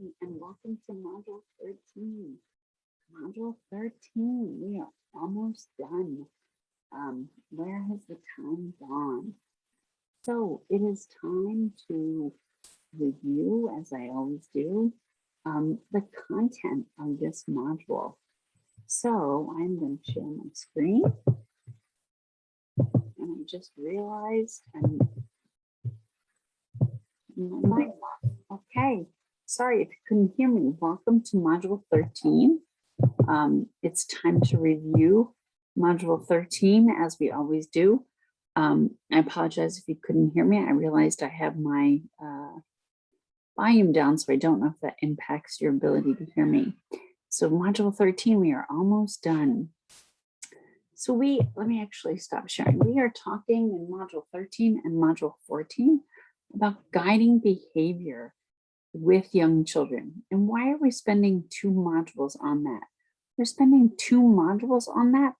and welcome to Module 13. Module 13, we are almost done. Where has the time gone? So it is time to review, as I always do, the content of this module. So I'm going to share my screen. And I just realized okay, sorry if you couldn't hear me. Welcome to Module 13. It's time to review Module 13 as we always do. I apologize if you couldn't hear me. I realized I have my volume down, so I don't know if that impacts your ability to hear me. So Module 13, we are almost done. So let me actually stop sharing. We are talking in Module 13 and Module 14 about guiding behavior with young children. And why are we spending 2 modules on that? We're spending 2 modules on that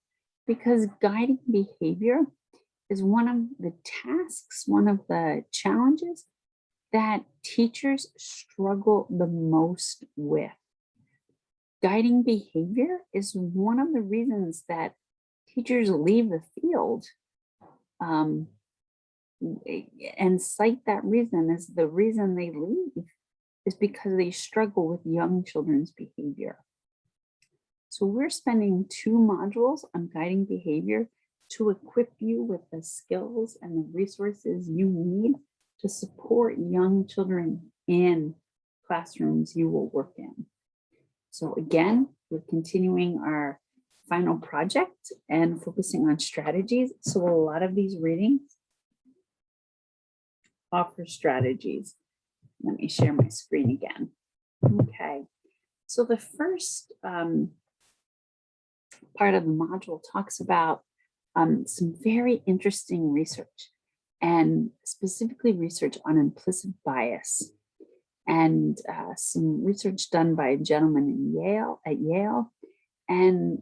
because guiding behavior is one of the tasks, one of the challenges that teachers struggle the most with. Guiding behavior is one of the reasons that teachers leave the field and cite that reason as the reason they leave is because they struggle with young children's behavior. So we're spending 2 modules on guiding behavior to equip you with the skills and the resources you need to support young children in classrooms you will work in. So again, we're continuing our final project and focusing on strategies. So a lot of these readings offer strategies. Let me share my screen again. Okay, so the first part of the module talks about some very interesting research, and specifically research on implicit bias, and some research done by a gentleman in Yale, and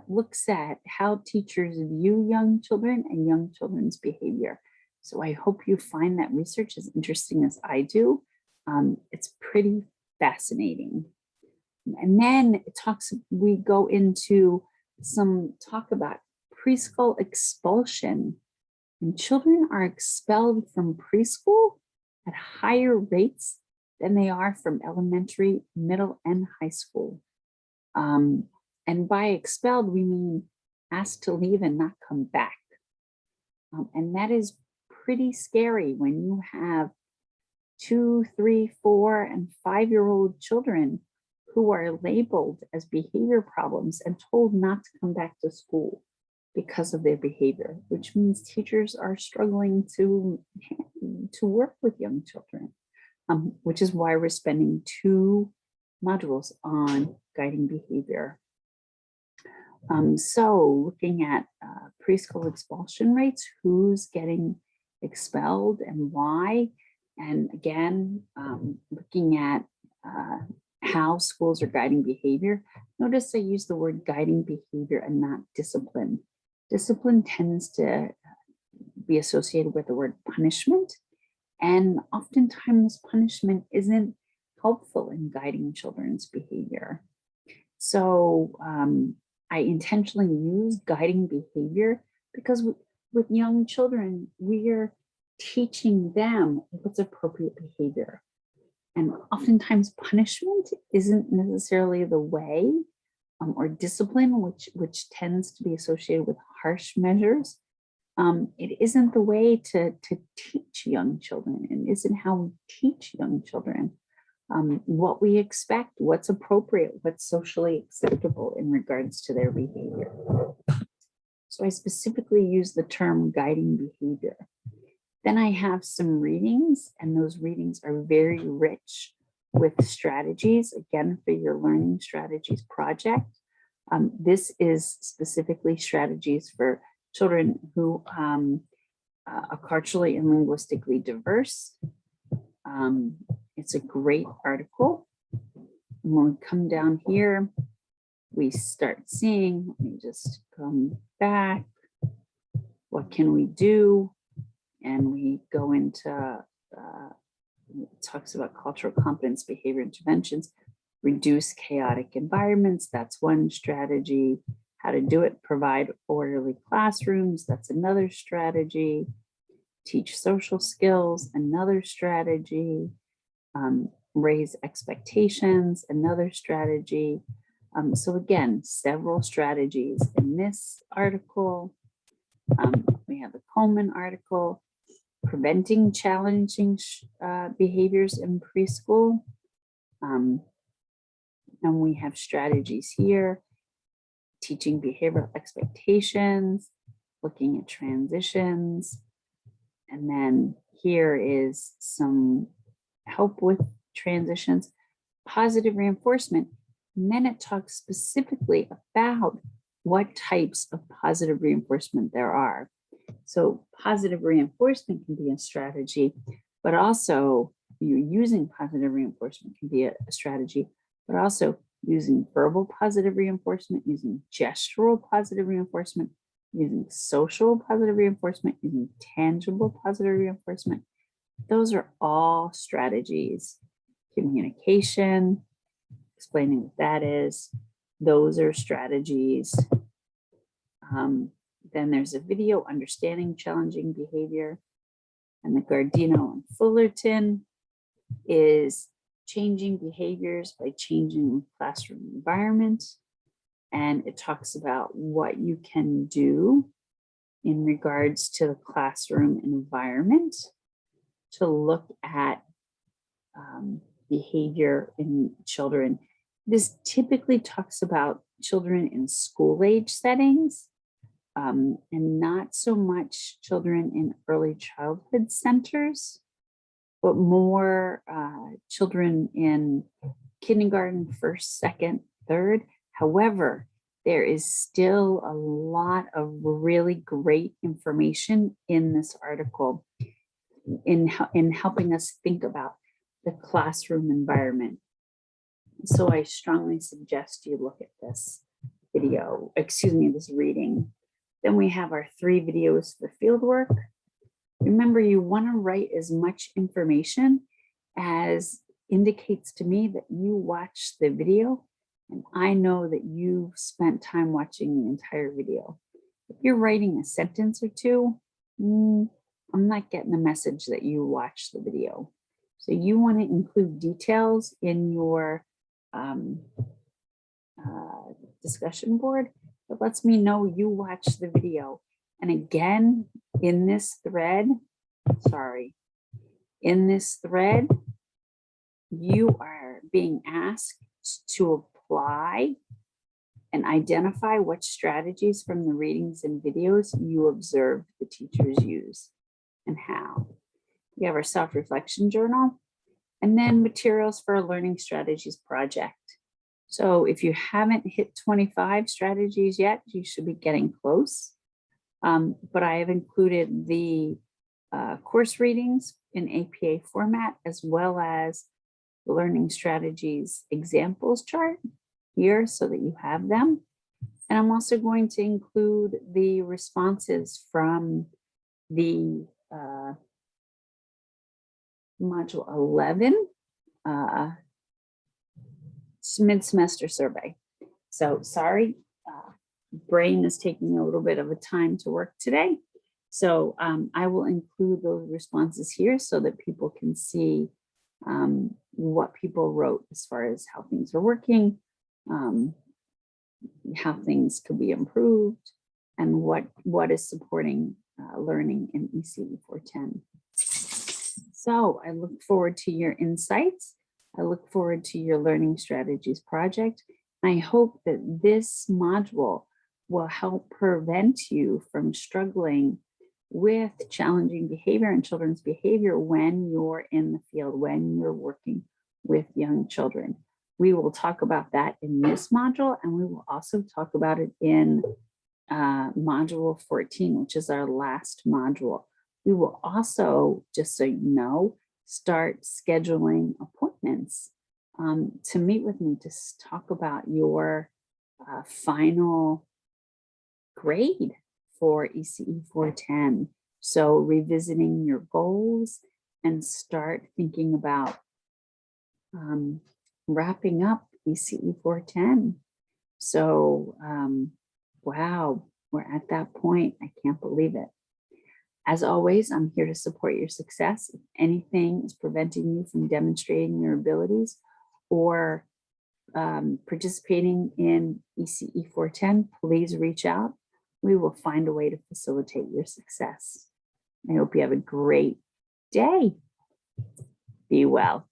looks at how teachers view young children and young children's behavior. So I hope you find that research as interesting as I do. It's pretty fascinating. And then we go into some talk about preschool expulsion. And children are expelled from preschool at higher rates than they are from elementary, middle, and high school. And by expelled, we mean asked to leave and not come back. And that is pretty scary when you have 2, 3, 4, and 5-year-old children who are labeled as behavior problems and told not to come back to school because of their behavior, which means teachers are struggling to work with young children, which is why we're spending 2 modules on guiding behavior. So looking at preschool expulsion rates, who's getting expelled and why, and again, looking at how schools are guiding behavior. Notice I use the word guiding behavior and not discipline. Discipline tends to be associated with the word punishment, and oftentimes punishment isn't helpful in guiding children's behavior. So I intentionally use guiding behavior because with young children, we're teaching them what's appropriate behavior. And oftentimes punishment isn't necessarily the way, or discipline, which tends to be associated with harsh measures. It isn't the way to teach young children, and isn't how we teach young children what we expect, what's appropriate, what's socially acceptable in regards to their behavior. So I specifically use the term guiding behavior. Then I have some readings, and those readings are very rich with strategies, again, for your Learning Strategies project. This is specifically strategies for children who are culturally and linguistically diverse. It's a great article. And when we come down here, we start seeing, let me just come back. What can we do? And we go into It talks about cultural competence behavior interventions, reduce chaotic environments. That's one strategy. How to do it, provide orderly classrooms. That's another strategy. Teach social skills, another strategy. Raise expectations, another strategy. So again, several strategies in this article. We have the Coleman article, preventing challenging behaviors in preschool. And we have strategies here, teaching behavioral expectations, looking at transitions. And then here is some help with transitions, positive reinforcement. And then it talks specifically about what types of positive reinforcement there are. So positive reinforcement can be a strategy, but also you're using positive reinforcement can be a strategy, but also using verbal positive reinforcement, using gestural positive reinforcement, using social positive reinforcement, using tangible positive reinforcement. Those are all strategies. Communication, explaining what that is. Those are strategies. Then there's a video, understanding challenging behavior. And the Gardino and Fullerton is changing behaviors by changing the classroom environment. And it talks about what you can do in regards to the classroom environment to look at behavior in children. This typically talks about children in school age settings, and not so much children in early childhood centers, but more children in kindergarten, first, second, third. However, there is still a lot of really great information in this article in helping us think about the classroom environment. So I strongly suggest you look at this video, this reading. Then we have our 3 videos for fieldwork. Remember, you want to write as much information as indicates to me that you watched the video, and I know that you've spent time watching the entire video. If you're writing a sentence or two, I'm not getting the message that you watched the video. So you want to include details in your discussion board that lets me know you watched the video. And again, in this thread, you are being asked to apply and identify what strategies from the readings and videos you observed the teachers use and how. We have our self-reflection journal, and then materials for a learning strategies project. So if you haven't hit 25 strategies yet, you should be getting close. But I have included the course readings in APA format, as well as the learning strategies examples chart here so that you have them. And I'm also going to include the responses from the module 11 mid-semester survey. So sorry, brain is taking a little bit of a time to work today. So I will include those responses here so that people can see what people wrote as far as how things are working, how things could be improved, and what is supporting learning in ECE 410. So I look forward to your insights. I look forward to your learning strategies project. I hope that this module will help prevent you from struggling with challenging behavior and children's behavior when you're in the field, when you're working with young children. We will talk about that in this module, and we will also talk about it in module 14, which is our last module. We will also, just so you know, start scheduling appointments to meet with me to talk about your final grade for ECE 410. So revisiting your goals and start thinking about wrapping up ECE 410. So, wow, we're at that point. I can't believe it. As always, I'm here to support your success. If anything is preventing you from demonstrating your abilities or participating in ECE 410, please reach out. We will find a way to facilitate your success. I hope you have a great day. Be well.